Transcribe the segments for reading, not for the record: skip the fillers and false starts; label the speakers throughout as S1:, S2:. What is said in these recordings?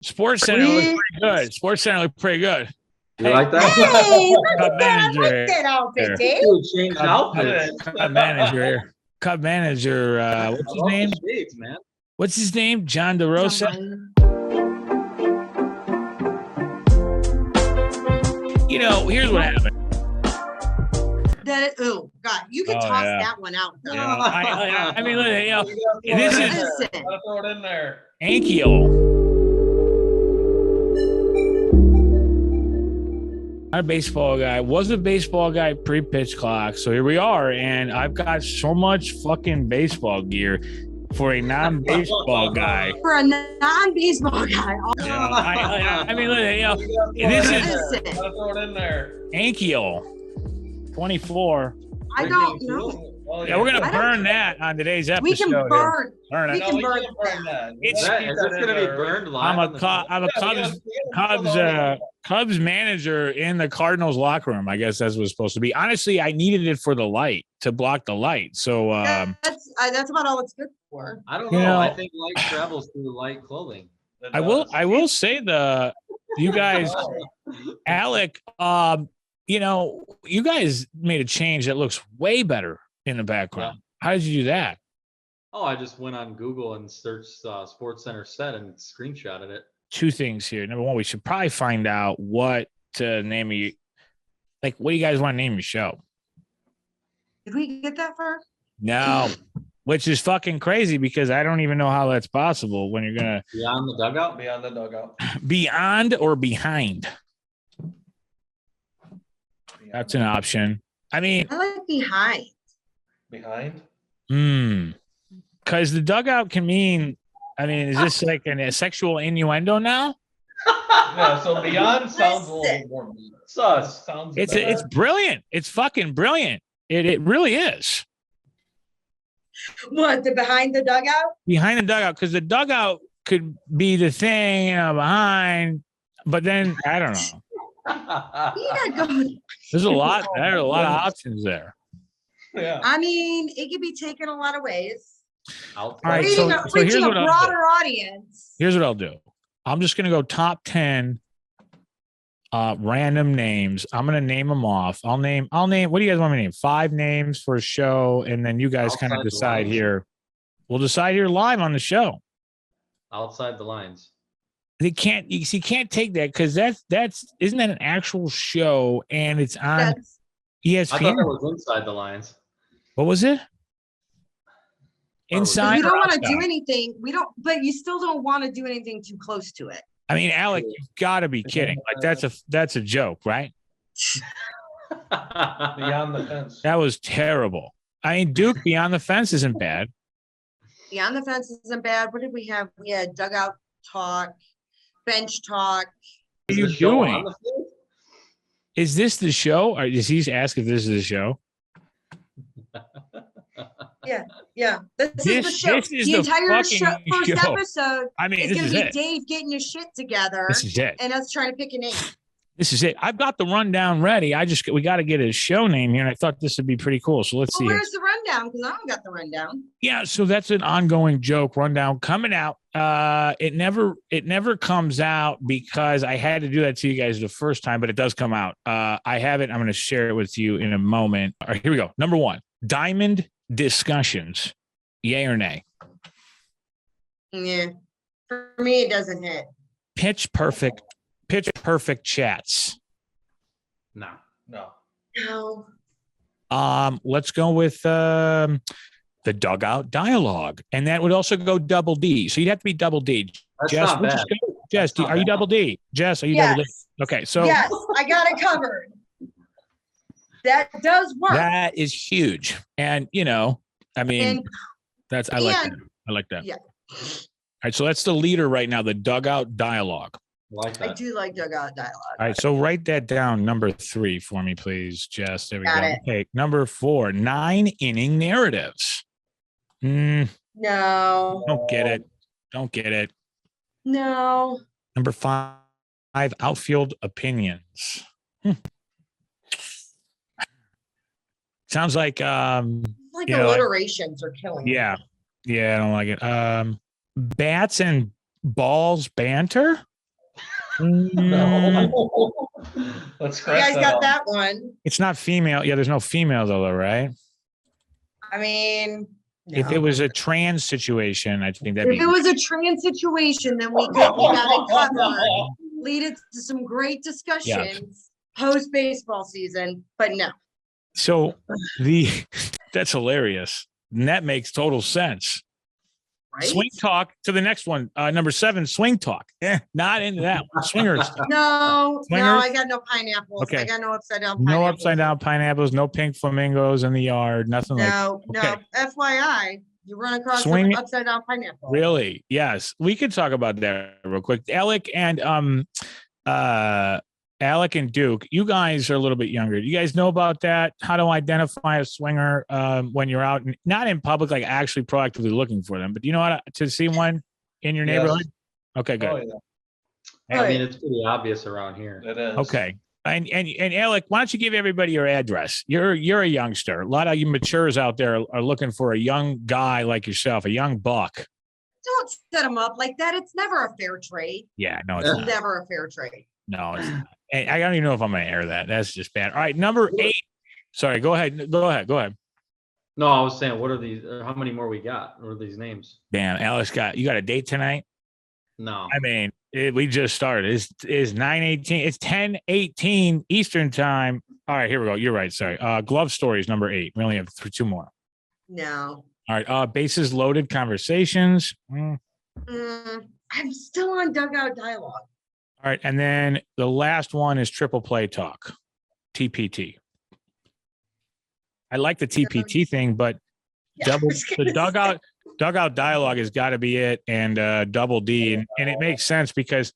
S1: Sports Center looks pretty good. Sports Center looks pretty good.
S2: You like that?
S3: Hey, look
S1: Cub
S3: at that. I like
S1: manager
S3: that outfit,
S1: here.
S3: Dave.
S2: Dude, change outfits.
S1: Cub manager here. Cub manager. What's his name?
S2: Shades, man.
S1: What's his name? John DeRosa. You know, here's what happened.
S3: Oh God, you can toss that one out. Though.
S1: Yeah, I mean, look, you know, this is
S4: Gotta throw it in there.
S1: Ankiel. Not a baseball guy. Was a baseball guy pre-pitch clock. So here we are, and I've got so much fucking baseball gear for a non-baseball guy.
S3: For a non-baseball guy.
S1: You know, I mean, look, you know, this is
S4: Gotta throw it in there.
S1: Ankiel, 24.
S3: I don't know.
S4: Oh,
S1: Yeah, we're gonna burn that on today's episode.
S3: We can burn.
S1: Burn
S3: We
S1: it.
S3: can burn
S4: that.
S1: It's-
S2: Is this going to be burned live?
S1: I'm a Cubs manager in the Cardinals locker room. I guess that's what it's supposed to be. Honestly, I needed it for the light to block the light. So
S3: That's about all it's good for.
S2: I don't know.
S1: You know,
S2: I think light travels through light clothing.
S1: I will say you guys, Alec, you know, you guys made a change that looks way better in the background. How did you do that?
S2: Oh, I just went on Google and searched Sports Center set and screenshotted it.
S1: Two things here. Number one, we should probably find out what to name you. Like, what do you guys want to name your show?
S3: Did we get that far?
S1: No, which is fucking crazy because I don't even know how that's possible when you're gonna
S2: Beyond the dugout.
S4: Beyond the dugout.
S1: beyond or behind. That's an option. I mean,
S3: I like behind.
S4: Behind.
S1: Because the dugout can mean. I mean, is this like a sexual innuendo now?
S4: Yeah. So beyond sounds a little more sus. Sounds.
S1: It's brilliant. It's fucking brilliant. It really is.
S3: What, the behind the dugout?
S1: Behind the dugout, because the dugout could be the thing, you know, behind, but then I don't know.
S3: You gotta go.
S1: There's a lot. There are a lot of options there.
S4: Yeah.
S3: I mean, it could be taken a lot of ways.
S2: All
S1: right,
S3: Reaching
S1: so
S3: reaching
S1: here's
S3: a
S1: what I'll do.
S3: broader audience.
S1: Here's what I'll do. I'm just gonna go top 10 random names. I'm gonna name them off. I'll name. What do you guys want me to name? 5 names for a show, and then you guys kind of
S2: Outside the
S1: decide
S2: lines.
S1: here. We'll decide here live on the show.
S2: Outside the lines.
S1: They can't. You can't take that because that's isn't that an actual show and it's on
S3: That's-
S2: I thought
S1: ESPN.
S2: that was inside the lines.
S1: What was it?
S2: But
S1: Inside.
S3: you
S1: or
S3: don't want to do
S1: outside?
S3: anything. But you still don't want to do anything too close to it.
S1: I mean, Alec, you've got to be kidding. Like that's a joke, right?
S4: Beyond the fence.
S1: That was terrible. I mean, Duke beyond the fence isn't bad.
S3: Beyond the fence isn't bad. What did we have? We had dugout talk, bench talk.
S1: What are you
S2: Is the show
S1: doing?
S2: on the field?
S1: Is this the show? Or does he ask if this is the show?
S3: Yeah, this is the show.
S1: This is
S3: The
S1: the
S3: entire
S1: fucking
S3: first
S1: show.
S3: episode
S1: I mean,
S3: is
S1: this
S3: going
S1: is
S3: to be
S1: it.
S3: Dave getting your shit together
S1: This is it.
S3: and us trying to pick a name.
S1: This is it. I've got the rundown ready. We got to get a show name here, and I thought this would be pretty cool. So let's
S3: Well,
S1: see. here.
S3: where's the rundown? Because I don't got the rundown.
S1: Yeah, so that's an ongoing joke rundown coming out. It never comes out because I had to do that to you guys the first time, but it does come out. I have it. I'm going to share it with you in a moment. All right, here we go. Number 1, Diamond Discussions. Yay or nay?
S3: Yeah. For me, it doesn't hit.
S1: Pitch perfect chats.
S2: No.
S4: No.
S3: No.
S1: Let's go with the dugout dialogue, and that would also go double D. So you'd have to be double D.
S2: That's
S1: Jess,
S2: not
S1: we'll
S2: bad.
S1: just go. Jess,
S2: not
S1: are you
S2: bad.
S1: double D? Jess, are you
S3: Yes.
S1: double D? Okay, so
S3: Yes, I got it covered. That does work.
S1: that is huge, and you know, I mean,
S3: And
S1: I like that.
S3: and-
S1: I like that.
S3: yeah.
S1: All right, so that's the leader right now, the dugout dialogue.
S2: Like
S3: I
S2: that.
S3: do like dugout dialogue.
S1: All right, so write that down, number 3 for me, please, Jess. There we
S3: Got
S1: go.
S3: it.
S1: Okay, number 4, 9-inning narratives.
S3: No.
S1: Don't get it. Don't get it.
S3: No.
S1: Number 5, outfield opinions. Sounds like
S3: Like
S1: You know,
S3: alliterations are killing me.
S1: yeah, I don't like it. Bats and balls banter.
S4: No. Let's
S3: You
S4: scratch
S3: guys
S4: that
S3: got
S4: off.
S3: that one.
S1: It's not female. Yeah, there's no female though, right?
S3: I mean,
S1: If it
S3: no.
S1: was a trans situation, I think that'd
S3: If
S1: be.
S3: it was a trans situation, then we got it covered. Lead it to some great discussions post baseball season, but no.
S1: So that's hilarious. And that makes total sense.
S3: Right?
S1: Swing talk to the next one. Number 7, swing talk. Not into that one. Swingers.
S3: No,
S1: Swingers?
S3: I got no pineapples.
S1: Okay.
S3: I got no upside down
S1: No
S3: pineapples.
S1: upside down pineapples, no pink flamingos in the yard, nothing like that.
S3: No.
S1: Okay.
S3: FYI, you run across
S1: Swing-
S3: an upside down pineapple.
S1: Really? Yes. We could talk about that real quick. Alec and Duke, you guys are a little bit younger. Do you guys know about that? How to identify a swinger when you're out, not in public, like actually proactively looking for them, but do you know how to see one in your neighborhood? Okay, good.
S4: Oh, yeah.
S2: I mean, it's pretty obvious around here.
S4: It is.
S1: Okay. And Alec, why don't you give everybody your address? You're a youngster. A lot of you matures out there are looking for a young guy like yourself, a young buck.
S3: Don't set them up like that. It's never a fair trade.
S1: Yeah, no, it's
S3: It's
S1: not.
S3: never a fair trade.
S1: No, it's not. And I don't even know if I'm going to air that. That's just bad. All right, number 8. Sorry, go ahead. Go ahead.
S2: No, I was saying, what are these? How many more we got? What are these names?
S1: Damn, Alex you got a date tonight?
S2: No.
S1: I mean, we just started. It's 9:18. It's 10:18 Eastern time. All right, here we go. You're right. Sorry. Glove stories number 8. We only have 2 more.
S3: No.
S1: All right. Bases loaded conversations.
S3: I'm still on dugout dialogue.
S1: All right. And then the last one is triple play talk, TPT. I like the TPT thing, but
S3: Yeah,
S1: the dugout dialogue has got to be it, and double D. And it makes sense because,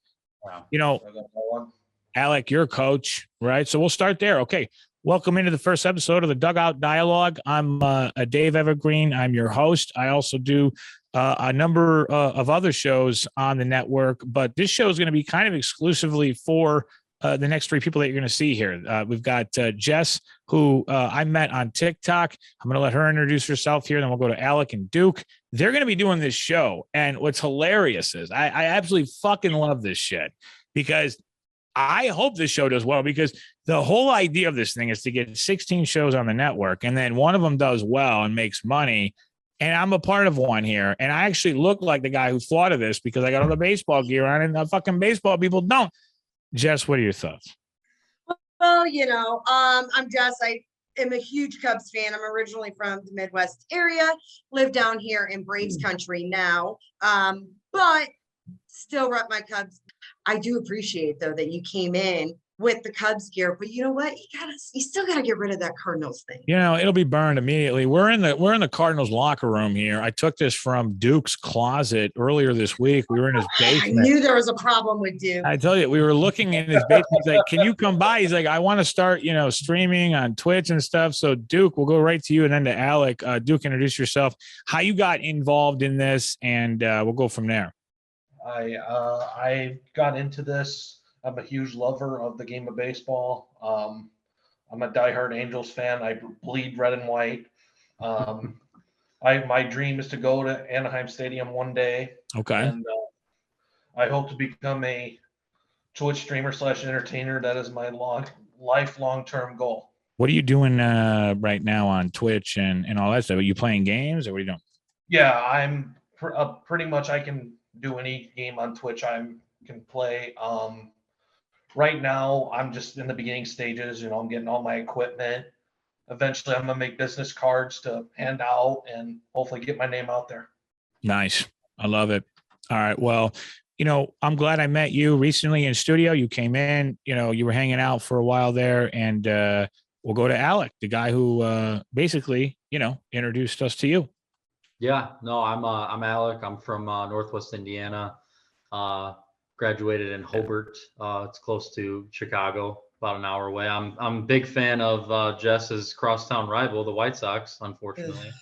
S1: Alec, you're a coach, right? So we'll start there. Okay. Welcome into the first episode of the Dugout Dialogue. I'm Dave Evergreen. I'm your host. I also do a number of other shows on the network, but this show is going to be kind of exclusively for the next 3 people that you're going to see here. We've got Jess, who I met on TikTok. I'm going to let her introduce herself here. Then we'll go to Alec and Duke. They're going to be doing this show. And what's hilarious is I absolutely fucking love this shit because I hope this show does well, because the whole idea of this thing is to get 16 shows on the network, and then one of them does well and makes money. And I'm a part of one here. And I actually look like the guy who thought of this because I got all the baseball gear on, and the fucking baseball people don't. Jess, what are your thoughts?
S3: Well, I'm Jess. I am a huge Cubs fan. I'm originally from the Midwest area, live down here in Braves country now, but still rep my Cubs. I do appreciate, though, that you came in with the Cubs gear, but you know what? You still gotta get rid of that Cardinals thing.
S1: It'll be burned immediately. We're in the Cardinals locker room here. I took this from Duke's closet earlier this week. We were in his basement.
S3: I knew there was a problem with Duke.
S1: I tell you, we were looking in his basement. He's like, "Can you come by?" He's like, "I want to start, streaming on Twitch and stuff." So Duke, we'll go right to you and then to Alec. Duke, introduce yourself, how you got involved in this, and we'll go from there.
S4: I got into this. I'm a huge lover of the game of baseball. I'm a diehard Angels fan. I bleed red and white. My dream is to go to Anaheim Stadium one day.
S1: Okay.
S4: And I hope to become a Twitch streamer / entertainer. That is my lifelong term goal.
S1: What are you doing right now on Twitch and all that stuff? Are you playing games, or what are you doing?
S4: Yeah, I'm pretty much, I can do any game on Twitch. I can play. Right now, I'm just in the beginning stages. I'm getting all my equipment. Eventually, I'm going to make business cards to hand out and hopefully get my name out there.
S1: Nice. I love it. All right. Well, I'm glad I met you recently in studio. You came in, you were hanging out for a while there, and we'll go to Alec, the guy who basically, introduced us to you.
S2: Yeah, no, I'm Alec. I'm from Northwest Indiana. Graduated in Hobart. It's close to Chicago, about an hour away. I'm a big fan of Jess's crosstown rival, the White Sox, unfortunately,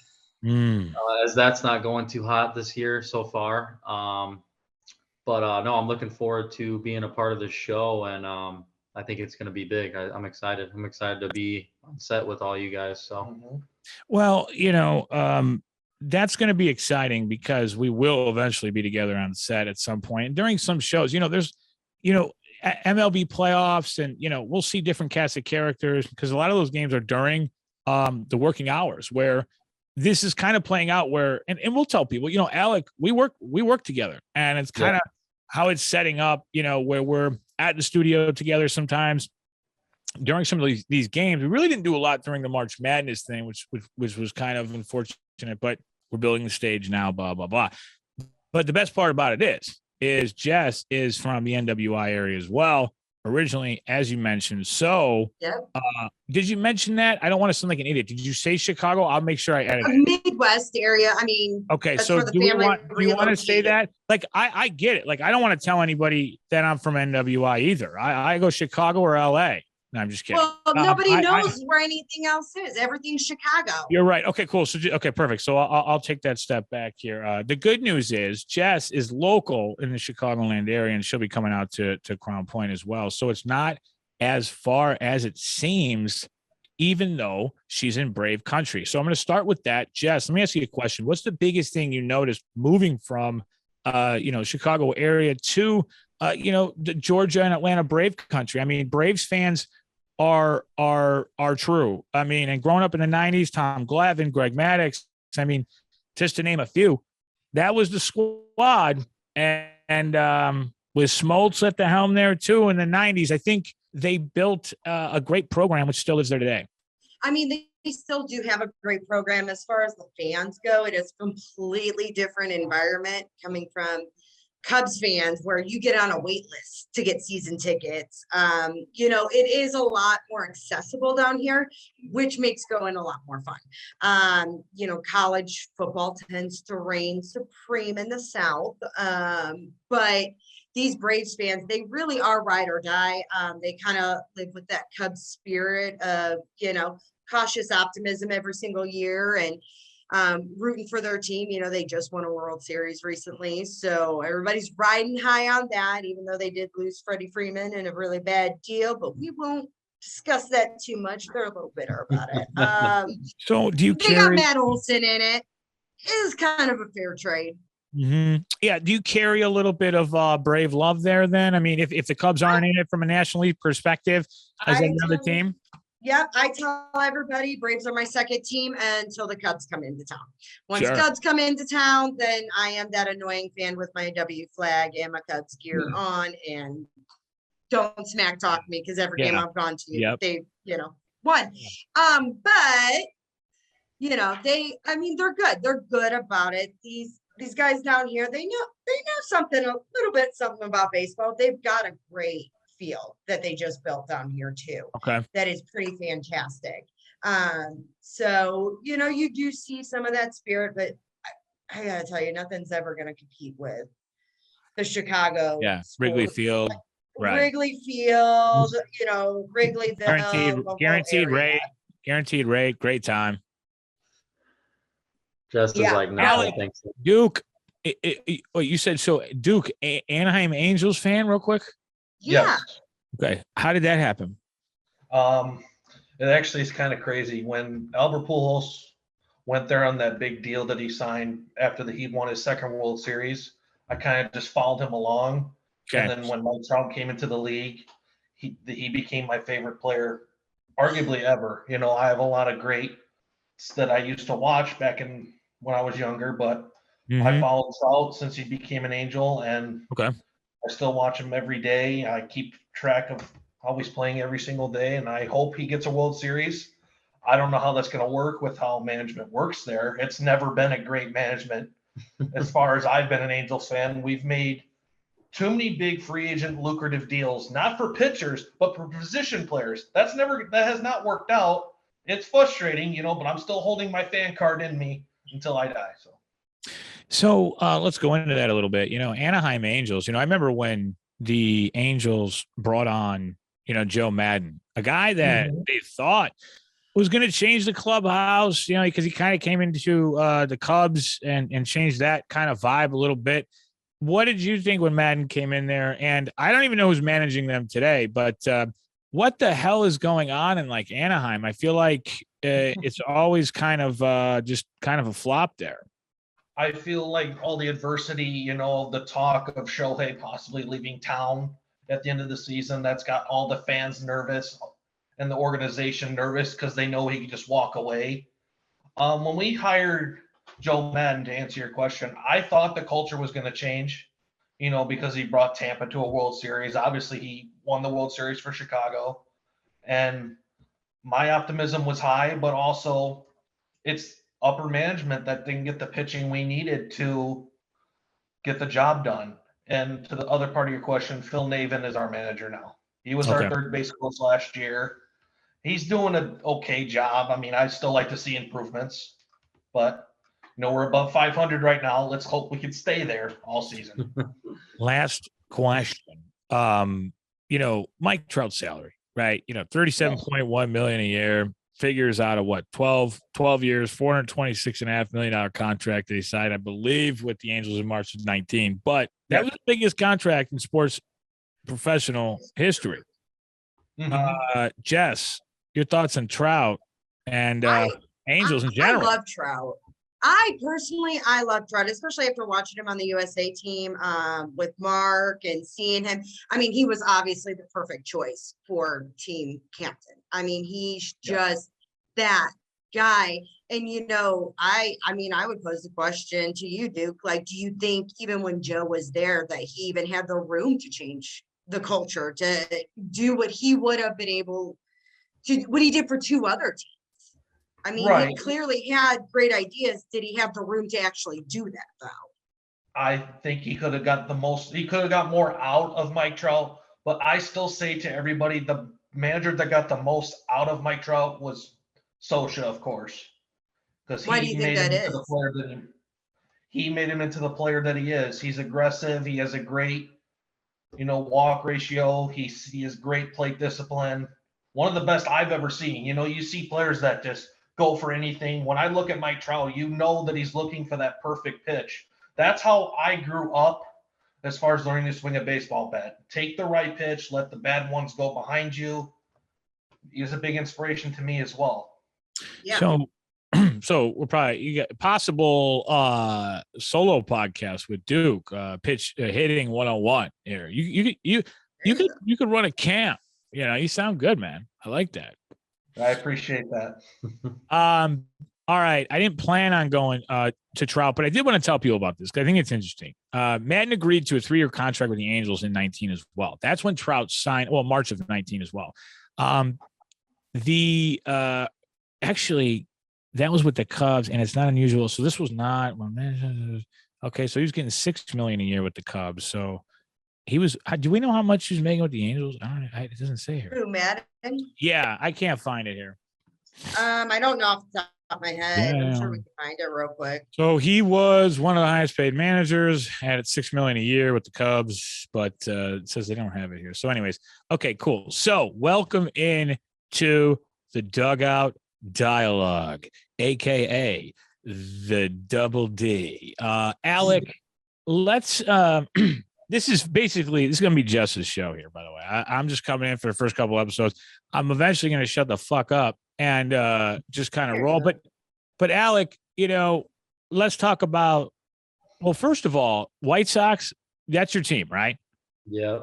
S2: as that's not going too hot this year so far. But no, I'm looking forward to being a part of this show, and I think it's going to be big. I'm excited. I'm excited to be on set with all you guys. So,
S1: well, that's going to be exciting because we will eventually be together on set at some point. And during some shows, there's, MLB playoffs, and we'll see different cast of characters because a lot of those games are during the working hours, where this is kind of playing out where, and we'll tell people, Alec, we work together, and it's kind of how it's setting up, where we're at the studio together sometimes during some of these games. We really didn't do a lot during the March Madness thing, which was kind of unfortunate, but we're building the stage now, blah, blah, blah. But the best part about it is Jess is from the NWI area as well, originally, as you mentioned. So did you mention that? I don't want to sound like an idiot. Did you say Chicago? I'll make sure I edit it.
S3: Midwest area. I mean,
S1: okay. So do you want to say that? Like, I get it. Like, I don't want to tell anybody that I'm from NWI either. I go Chicago or LA. No, I'm just kidding.
S3: Well, nobody knows where anything else is. Everything's Chicago.
S1: You're right. Okay, cool. So, okay, perfect. So I'll take that step back here. The good news is Jess is local in the Chicagoland area, and she'll be coming out to Crown Point as well. So it's not as far as it seems, even though she's in Brave country. So I'm going to start with that. Jess, let me ask you a question. What's the biggest thing you noticed moving from, Chicago area to, the Georgia and Atlanta Brave country? I mean, Braves fans are true. I mean, and growing up in the 90s, Tom Glavine, Greg Maddux, I mean, just to name a few, that was the squad. And with Smoltz at the helm there too in the 90s, I think they built a great program, which still is there today.
S3: I mean, they still do have a great program. As far as the fans go, it is a completely different environment coming from Cubs fans, where you get on a wait list to get season tickets. It is a lot more accessible down here, which makes going a lot more fun. College football tends to reign supreme in the South. But these Braves fans, they really are ride or die. They kind of live with that Cubs spirit of, cautious optimism every single year, and rooting for their team. They just won a World Series recently, so everybody's riding high on that, even though they did lose Freddie Freeman in a really bad deal, but we won't discuss that too much. They're a little bitter about it.
S1: So do you
S3: they got Matt Olson in it. It is kind of a fair trade.
S1: Mm-hmm. Yeah. Do you carry a little bit of Brave love there then? I mean, if the Cubs aren't in it from a National League perspective as another team?
S3: Yep, I tell everybody Braves are my second team until the Cubs come into town. Once Cubs come into town, then I am that annoying fan with my W flag and my Cubs gear on, and don't smack talk me, because every game I've gone to, they, won. But they're good. They're good about it. These guys down here, they know something, a little bit something about baseball. They've got a great field that they just built down here too.
S1: Okay.
S3: That is pretty fantastic. So, you do see some of that spirit, but I gotta tell you, nothing's ever going to compete with the Chicago.
S1: Yeah. Wrigley Field. Right.
S3: Wrigley Field, Wrigleyville.
S1: Guaranteed rate. Great time.
S2: Just as like, no, I think so.
S1: Duke, you said so. Duke, Anaheim Angels fan, real quick.
S3: Yeah.
S4: Yes.
S1: Okay. How did that happen?
S4: It actually is kind of crazy. When Albert Pujols went there on that big deal that he signed after he won his second World Series, I kind of just followed him along. Okay. And then when Mike Trout came into the league, he became my favorite player, arguably ever. I have a lot of greats that I used to watch back when I was younger, but I followed Trout since he became an Angel, and I still watch him every day. I keep track of how he's playing every single day, and I hope he gets a World Series. I don't know how that's going to work with how management works there. It's never been a great management. As far as I've been an Angels fan, we've made too many big free agent lucrative deals, not for pitchers, but for position players. That has not worked out. It's frustrating, but I'm still holding my fan card in me until I die.
S1: So let's go into that a little bit. Anaheim Angels, I remember when the Angels brought on, Joe Madden, a guy that they thought was going to change the clubhouse, because he kind of came into the Cubs and changed that kind of vibe a little bit. What did you think when Madden came in there? And I don't even know who's managing them today, but what the hell is going on in like Anaheim? I feel like it's always kind of just kind of a flop there.
S4: I feel like all the adversity, the talk of Shohei possibly leaving town at the end of the season. That's got all the fans nervous and the organization nervous because they know he can just walk away. When we hired Joe Madden, to answer your question, I thought the culture was going to change, because he brought Tampa to a World Series. Obviously, he won the World Series for Chicago. And my optimism was high, but also it's upper management that didn't get the pitching we needed to get the job done. And to the other part of your question, Phil Navin is our manager now. He was our third base coach last year. He's doing an okay job. I mean, I still like to see improvements, but we're above 500 right now. Let's hope we can stay there all season.
S1: Last question. Mike Trout's salary, right? $37.1 million a year, figures out of what, 12 years, $426.5 million contract that he signed, I believe, with the Angels in March of 19. But that was the biggest contract in sports professional history.
S4: Mm-hmm.
S1: Jess, your thoughts on Trout and Angels in general?
S3: I love Trout. I love Trout, especially after watching him on the USA team with Mark and seeing him. I mean, he was obviously the perfect choice for team captain. I mean, he's just that guy. And, I would pose the question to you, Duke, like, do you think even when Joe was there that he even had the room to change the culture, to do what he would have been able to, what he did for two other teams? I mean, He clearly had great ideas. Did he have the room to actually do that, though?
S4: I think he could have got he could have got more out of Mike Trout, but I still say to everybody, the manager that got the most out of Mike Trout was Sosha, of course. Because he made him into the player that he made him into the player that he is. He's aggressive. He has a great, walk ratio. He has great plate discipline. One of the best I've ever seen. You see players that just go for anything. When I look at Mike Trout, that he's looking for that perfect pitch. That's how I grew up as far as learning to swing a baseball bat. Take the right pitch, let the bad ones go behind you. He's a big inspiration to me as well.
S3: Yeah.
S1: So we're probably, you got possible solo podcast with Duke, pitch hitting 101 here. You could run a camp. You sound good, man. I like that.
S4: I appreciate that.
S1: All right. I didn't plan on going to Trout, but I did want to tell people about this because I think it's interesting. Madden agreed to a 3-year contract with the Angels in 19 as well. That's when Trout signed, March of 19 as well. Actually, that was with the Cubs, and it's not unusual. So this was not okay. So he was getting $6 million a year with the Cubs. So he was. Do we know how much he's making with the Angels? It doesn't say here.
S3: Who, Madden?
S1: Yeah, I can't find it here.
S3: I don't know off the top of my head. I'm sure we can find it real quick.
S1: So he was one of the highest paid managers, had $6 million a year with the Cubs, but it says they don't have it here. So, anyways, okay, cool. So, welcome in to the Dugout Dialogue, aka the Double D. Alec, let's this is going to be Jess's show here, by the way. I'm just coming in for the first couple episodes. I'm eventually going to shut the fuck up and just kind of roll. But Alec, let's talk about, first of all, White Sox, that's your team, right?
S2: Yeah.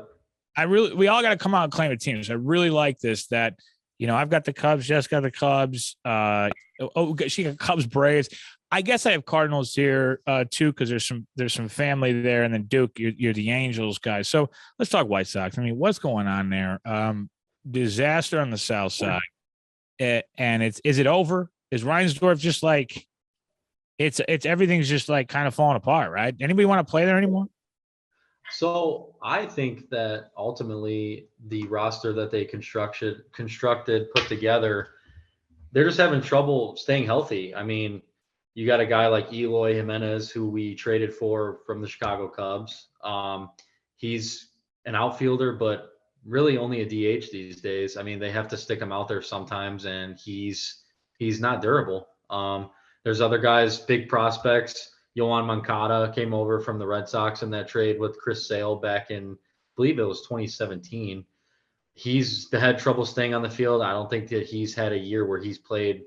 S1: We all got to come out and claim a team. So I really like this, that I've got the Cubs. Jess got the Cubs. She got Cubs, Braves. I guess I have Cardinals here too, because there's some family there, and then Duke, you're the Angels guys. So let's talk White Sox. I mean, what's going on there? Disaster on the South Side, and is it over? Is Reinsdorf just like it's everything's just like kind of falling apart, right? Anybody want to play there anymore?
S2: So I think that ultimately the roster that they constructed, put together, they're just having trouble staying healthy. I mean, you got a guy like Eloy Jimenez, who we traded for from the Chicago Cubs. He's an outfielder, but really only a DH these days. I mean, they have to stick him out there sometimes, and he's not durable. There's other guys, big prospects. Yohan Moncada came over from the Red Sox in that trade with Chris Sale back in, I believe it was 2017. He's had trouble staying on the field. I don't think that he's had a year where he's played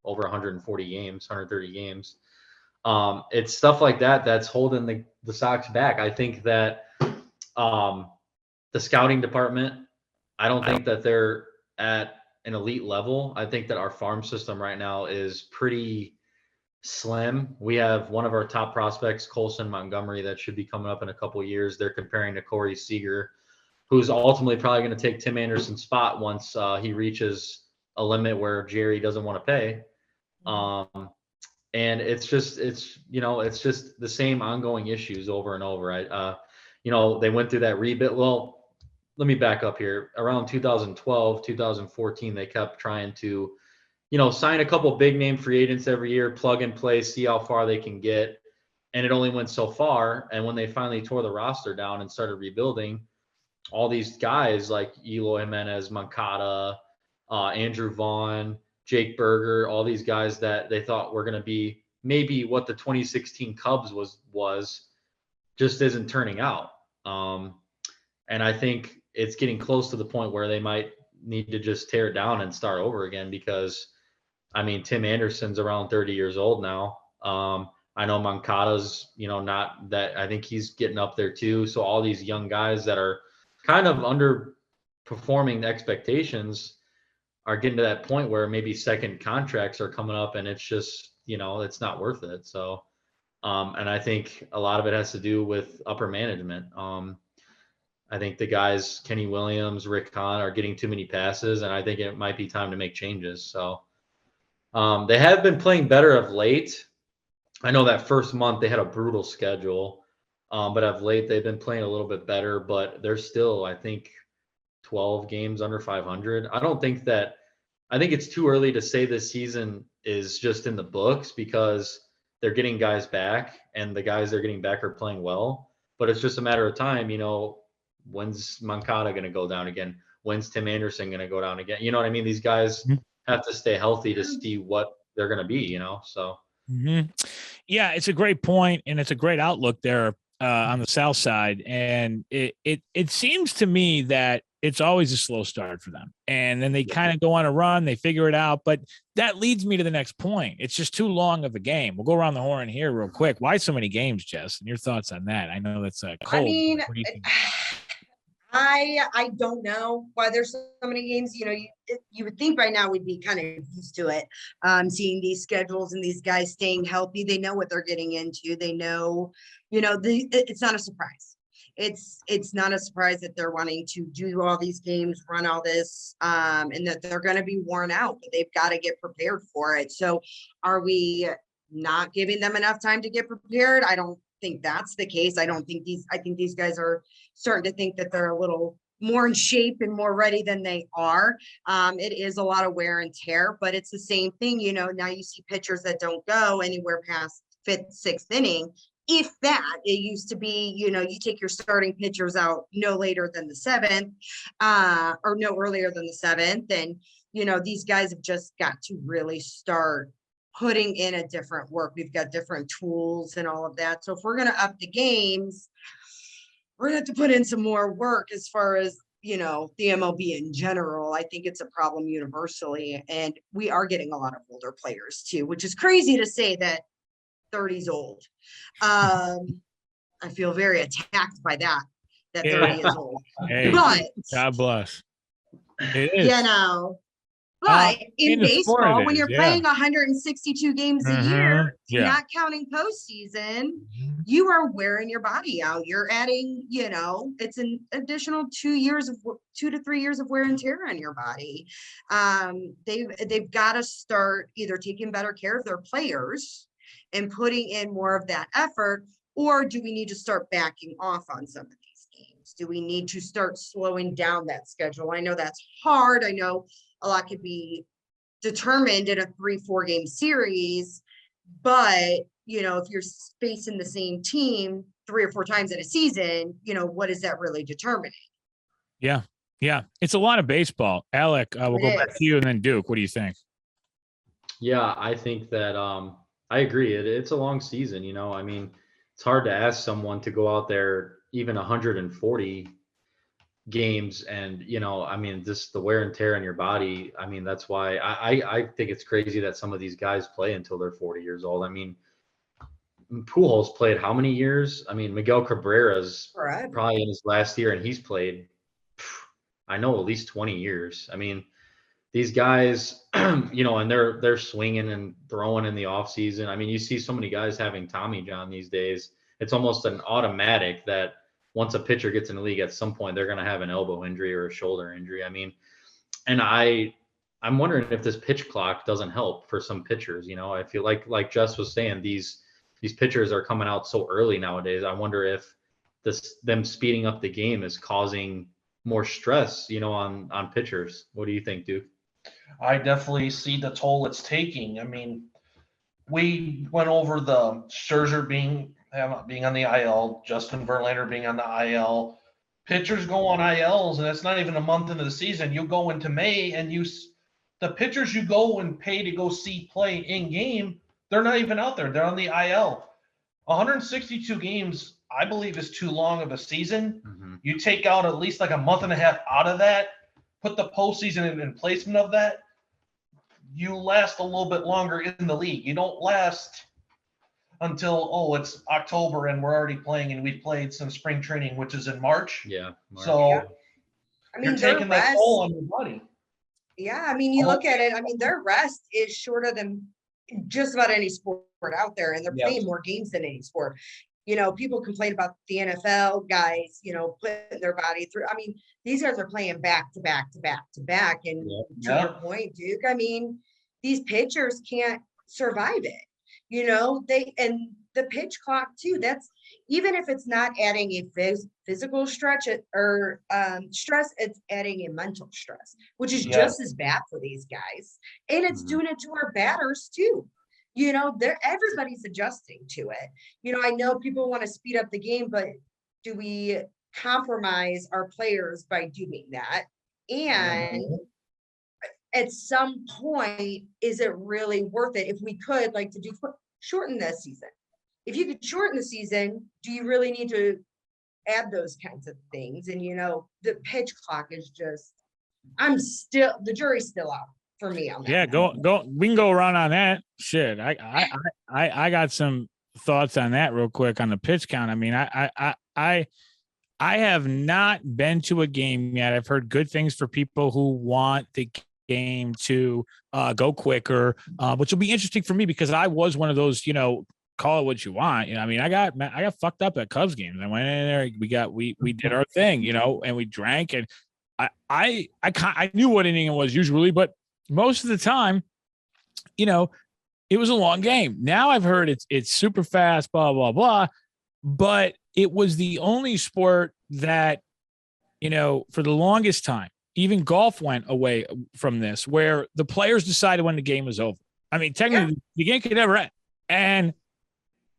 S2: over 140 games, 130 games. It's stuff like that that's holding the Sox back. I think that the scouting department, I don't think that they're at an elite level. I think that our farm system right now is pretty slim. We have one of our top prospects, Colson Montgomery, that should be coming up in a couple of years. They're comparing to Corey Seager, who's ultimately probably going to take Tim Anderson's spot once he reaches a limit where Jerry doesn't want to pay. And it's just the same ongoing issues over and over. They went through that rebuild. Well, let me back up here. Around 2012, 2014, they kept trying to, sign a couple big name free agents every year, plug and play, see how far they can get. And it only went so far. And when they finally tore the roster down and started rebuilding, all these guys like Eloy Jimenez, Moncada, Andrew Vaughn, Jake Berger, all these guys that they thought were going to be maybe what the 2016 Cubs was just isn't turning out. And I think it's getting close to the point where they might need to just tear it down and start over again because, Tim Anderson's around 30 years old now. I know Moncada's, not that. I think he's getting up there too. So all these young guys that are kind of underperforming the expectations are getting to that point where maybe second contracts are coming up and it's just, it's not worth it. So, and I think a lot of it has to do with upper management. I think the guys, Kenny Williams, Rick Hahn, are getting too many passes, and I think it might be time to make changes. So they have been playing better of late. I know that first month they had a brutal schedule, but of late they've been playing a little bit better, but they're still, I think, 12 games under 500. I think it's too early to say this season is just in the books because they're getting guys back and the guys they're getting back are playing well, but it's just a matter of time. When's Moncada going to go down again? When's Tim Anderson going to go down again? You know what I mean? These guys have to stay healthy to see what they're going to be, so.
S1: Yeah, it's a great point, and it's a great outlook there on the South side. And it seems to me that it's always a slow start for them. And then they kind of go on a run, they figure it out. But that leads me to the next point. It's just too long of a game. We'll go around the horn here real quick. Why so many games, Jess? And your thoughts on that? I know that's cold.
S3: I don't know why there's so many games. You would think by now we'd be kind of used to it, seeing these schedules and these guys staying healthy. They know what they're getting into. They know, it's not a surprise. It's not a surprise that they're wanting to do all these games, run all this, and that they're going to be worn out, but they've got to get prepared for it. So are we not giving them enough time to get prepared? I don't think that's the case. I think these guys are starting to think that they're a little more in shape and more ready than they are. It is a lot of wear and tear, but it's the same thing. Now you see pitchers that don't go anywhere past fifth, sixth inning. If that, it used to be, you take your starting pitchers out no later than the seventh, or no earlier than the seventh. And, these guys have just got to really start putting in a different work. We've got different tools and all of that. So if we're going to up the games, we're going to have to put in some more work as far as, the MLB in general. I think it's a problem universally. And we are getting a lot of older players too, which is crazy to say that 30's old. I feel very attacked by that 30 is old.
S1: Hey,
S3: but
S1: God bless. It is.
S3: But in baseball, when you're
S1: yeah.
S3: playing 162 games a year, not counting postseason, you are wearing your body out. You're adding, it's an additional 2 to 3 years of wear and tear on your body. They've got to start either taking better care of their players and putting in more of that effort, or do we need to start backing off on some of these games? Do we need to start slowing down that schedule? I know that's hard. I know a lot could be determined in a 3-4 game series, but if you're facing the same team 3 or 4 times in a season, what is that really determining?
S1: Yeah. It's a lot of baseball. Alec, we'll go back to you and then Duke. What do you think?
S2: Yeah, I think that I agree. It's a long season, it's hard to ask someone to go out there even 140 games and, just the wear and tear on your body. That's why I think it's crazy that some of these guys play until they're 40 years old. Pujols played how many years? Miguel Cabrera's probably in his last year and he's played I know, at least 20 years. I mean, these guys, and they're swinging and throwing in the off season. I mean, you see so many guys having Tommy John these days. It's almost an automatic that once a pitcher gets in the league, at some point they're going to have an elbow injury or a shoulder injury. I mean, and I'm wondering if this pitch clock doesn't help for some pitchers. I feel like Jess was saying, these pitchers are coming out so early nowadays. I wonder if them speeding up the game is causing more stress, on pitchers. What do you think, Duke?
S4: I definitely see the toll it's taking. I mean, we went over the Scherzer being on the IL, Justin Verlander being on the IL. Pitchers go on ILs, and it's not even a month into the season. You go into May, and the pitchers you go and pay to go see play in game, they're not even out there. They're on the IL. 162 games, I believe, is too long of a season.
S2: Mm-hmm.
S4: You take out at least like a month and a half out of that, put the postseason in placement of that, you last a little bit longer in the league. You don't last until, it's October and we're already playing, and we played some spring training, which is in March.
S2: Yeah. March.
S4: So
S3: I mean,
S4: you're
S3: their
S4: taking that
S3: rest,
S4: toll on your body.
S3: yeah, I mean, you look at it, I mean, their rest is shorter than just about any sport out there, and they're playing more games than any sport. People complain about the NFL guys, putting their body through. I mean, these guys are playing back to back to back to back. And to your point, Duke, I mean, these pitchers can't survive it. And the pitch clock too, that's, even if it's not adding a physical stretch or stress, it's adding a mental stress, which is just as bad for these guys. And it's doing it to our batters too. Everybody's adjusting to it. I know people want to speed up the game, but do we compromise our players by doing that? And at some point, is it really worth it? If we could, like, to shorten this season, if you could shorten the season, do you really need to add those kinds of things? And the pitch clock is just, the jury's still out for me on that.
S1: Yeah, go. We can go around on that. Shit, I got some thoughts on that real quick on the pitch count. I mean, I have not been to a game yet. I've heard good things for people who want the game to go quicker, which will be interesting for me because I was one of those, call it what you want. I mean, I got fucked up at Cubs games. I went in there, we did our thing, and we drank, and I knew what inning it was usually, but most of the time, it was a long game. Now I've heard it's super fast, blah, blah, blah. But it was the only sport that, for the longest time, even golf went away from this, where the players decided when the game was over. I mean, technically, the game could never end. And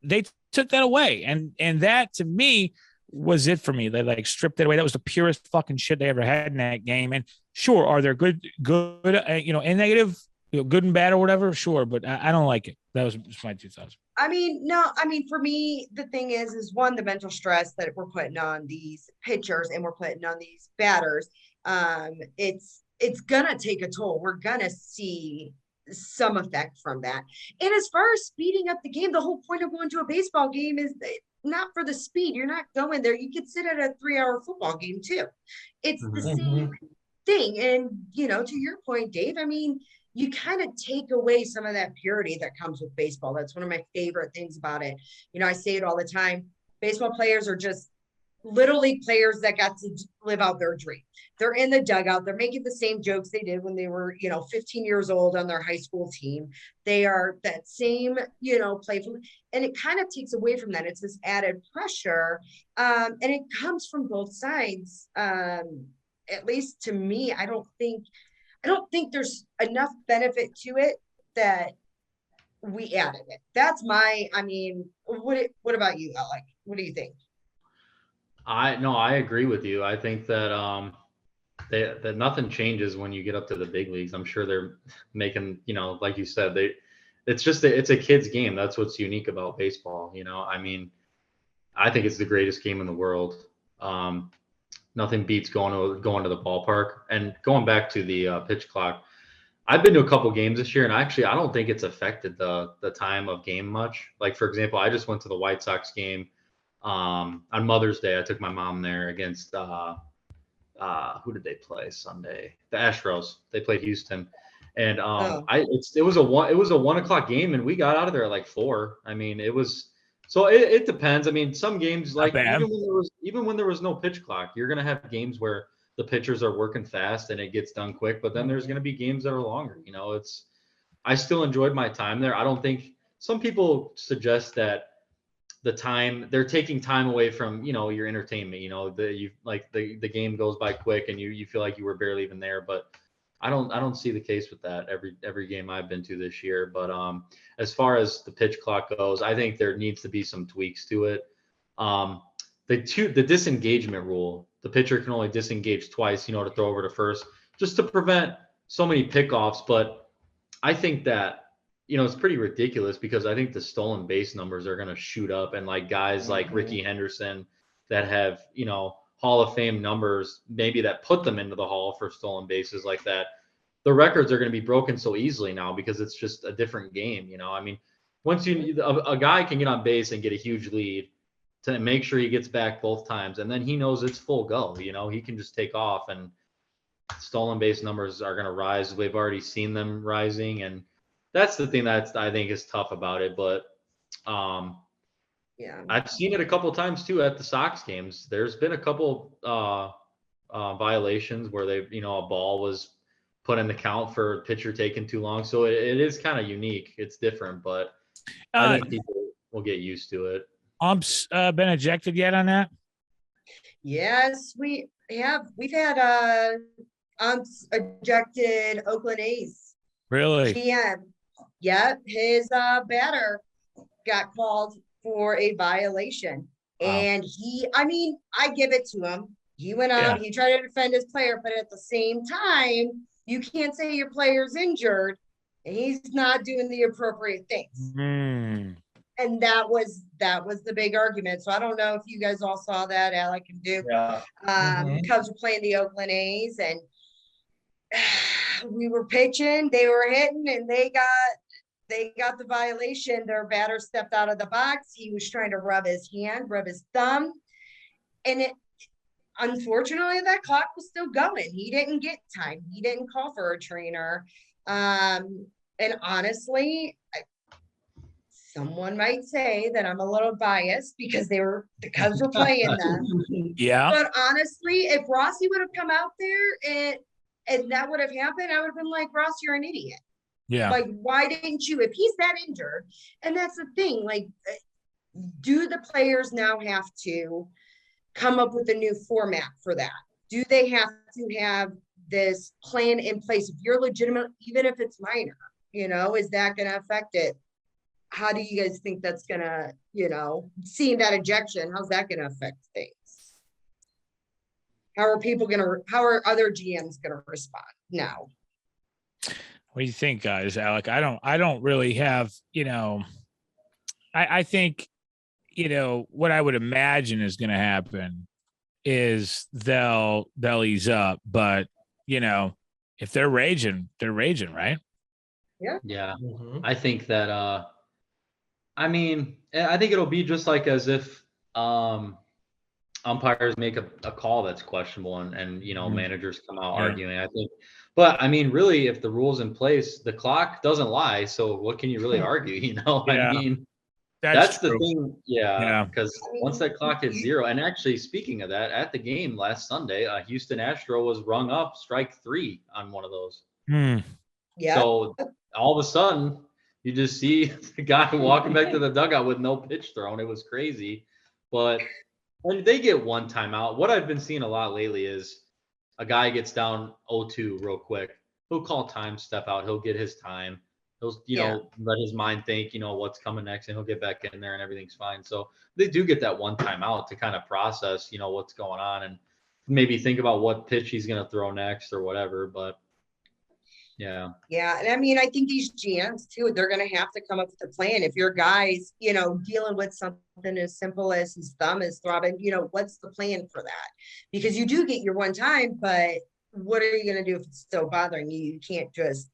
S1: they took that away. And that, to me, was it for me. They stripped it away. That was the purest fucking shit they ever had in that game. And sure, are there good, and negative, good and bad or whatever? Sure, but I don't like it. That was just my 2000.
S3: I mean, no, for me, the thing is one, the mental stress that we're putting on these pitchers and we're putting on these batters. It's gonna take a toll. We're gonna see some effect from that. And as far as speeding up the game, the whole point of going to a baseball game is not for the speed. You're not going there. You could sit at a 3-hour football game too. It's the same thing. And, to your point, Dave, I mean, you kind of take away some of that purity that comes with baseball. That's one of my favorite things about it. I say it all the time. Baseball players are just little league players that got to live out their dream. They're in the dugout. They're making the same jokes they did when they were, 15 years old on their high school team. They are that same, playful, and it kind of takes away from that. It's this added pressure. And it comes from both sides. At least to me, I don't think there's enough benefit to it that we added it. That's what about you, Alec? What do you think?
S2: I agree with you. I think that that nothing changes when you get up to the big leagues. I'm sure they're making, like you said, it's a kid's game. That's what's unique about baseball. I mean, I think it's the greatest game in the world. Nothing beats going to the ballpark. And going back to the pitch clock, I've been to a couple games this year, and actually I don't think it's affected the time of game much. Like, for example, I just went to the White Sox game on Mother's Day. I took my mom there against who did they play Sunday? The Astros. They played Houston. And
S3: Oh.
S2: it was a 1:00 game, and we got out of there at like 4. I mean, it depends. I mean, some games, like even when there was no pitch clock, you're gonna have games where the pitchers are working fast and it gets done quick, but then there's gonna be games that are longer. I still enjoyed my time there. I don't think some people suggest that they're taking time away from your entertainment. The game goes by quick and you feel like you were barely even there, but I don't see the case with that every game I've been to this year. But as far as the pitch clock goes, I think there needs to be some tweaks to it. The disengagement rule, the pitcher can only disengage twice, to throw over to first, just to prevent so many pickoffs. But I think that it's pretty ridiculous because I think the stolen base numbers are going to shoot up, and like guys like Ricky Henderson that have Hall of Fame numbers, maybe that put them into the Hall for stolen bases like that. The records are going to be broken so easily now because it's just a different game. I mean, once a guy can get on base and get a huge lead to make sure he gets back both times, and then he knows it's full go. He can just take off, and stolen base numbers are going to rise. We've already seen them rising, and that's the thing that I think is tough about it. But
S3: yeah,
S2: I've seen it a couple times too at the Sox games. There's been a couple violations where a ball was put in the count for a pitcher taking too long. So it is kind of unique. It's different, but I think people will get used to it.
S1: Umps been ejected yet on that?
S3: Yes, we have. We've had umps ejected Oakland A's.
S1: Really?
S3: GM. Yep, his batter got called for a violation. Wow. And I give it to him. He went out, he tried to defend his player, but at the same time, you can't say your player's injured and he's not doing the appropriate things. And that was the big argument. So I don't know if you guys all saw that, Alec and Duke.
S4: Yeah.
S3: Cubs were playing the Oakland A's, and we were pitching, they were hitting, and they got the violation. Their batter stepped out of the box. He was trying to rub his thumb, and unfortunately that clock was still going. He didn't get time. He didn't call for a trainer. And honestly, someone might say that I'm a little biased because the Cubs were playing them.
S1: Yeah.
S3: But honestly, if Rossi would have come out there and that would have happened, I would have been like, Ross, you're an idiot.
S1: Yeah.
S3: Like, why didn't you? If he's that injured, and that's the thing, like, do the players now have to come up with a new format for that? Do they have to have this plan in place? If you're legitimate, even if it's minor, is that going to affect it? How do you guys think that's going to, seeing that ejection, how's that going to affect things? How are other GMs going to respond now?
S1: What do you think, guys? Alec, I don't really have, I think, what I would imagine is going to happen is they'll ease up, but if they're raging, right?
S3: Yeah.
S2: Yeah. I think that, I think it'll be just like as if, umpires make a call that's questionable and managers come out arguing. I think, but really, if the rule's in place, the clock doesn't lie. So what can you really argue? That's the thing. Yeah. Because once that clock hits 0, and actually speaking of that, at the game last Sunday, Houston Astro was rung up strike 3 on one of those.
S3: Yeah.
S2: So all of a sudden you just see the guy walking back to the dugout with no pitch thrown. It was crazy, but when they get one timeout, what I've been seeing a lot lately is a guy gets down 0-2 real quick. He'll call time, step out. He'll get his time. He'll, let his mind think, what's coming next, and he'll get back in there and everything's fine. So they do get that one timeout to kind of process, what's going on and maybe think about what pitch he's going to throw next or whatever. But yeah.
S3: Yeah. And I think these GMs too, they're going to have to come up with a plan. If your guy's, dealing with something as simple as his thumb is throbbing, what's the plan for that? Because you do get your one time, but what are you going to do if it's still bothering you? You can't just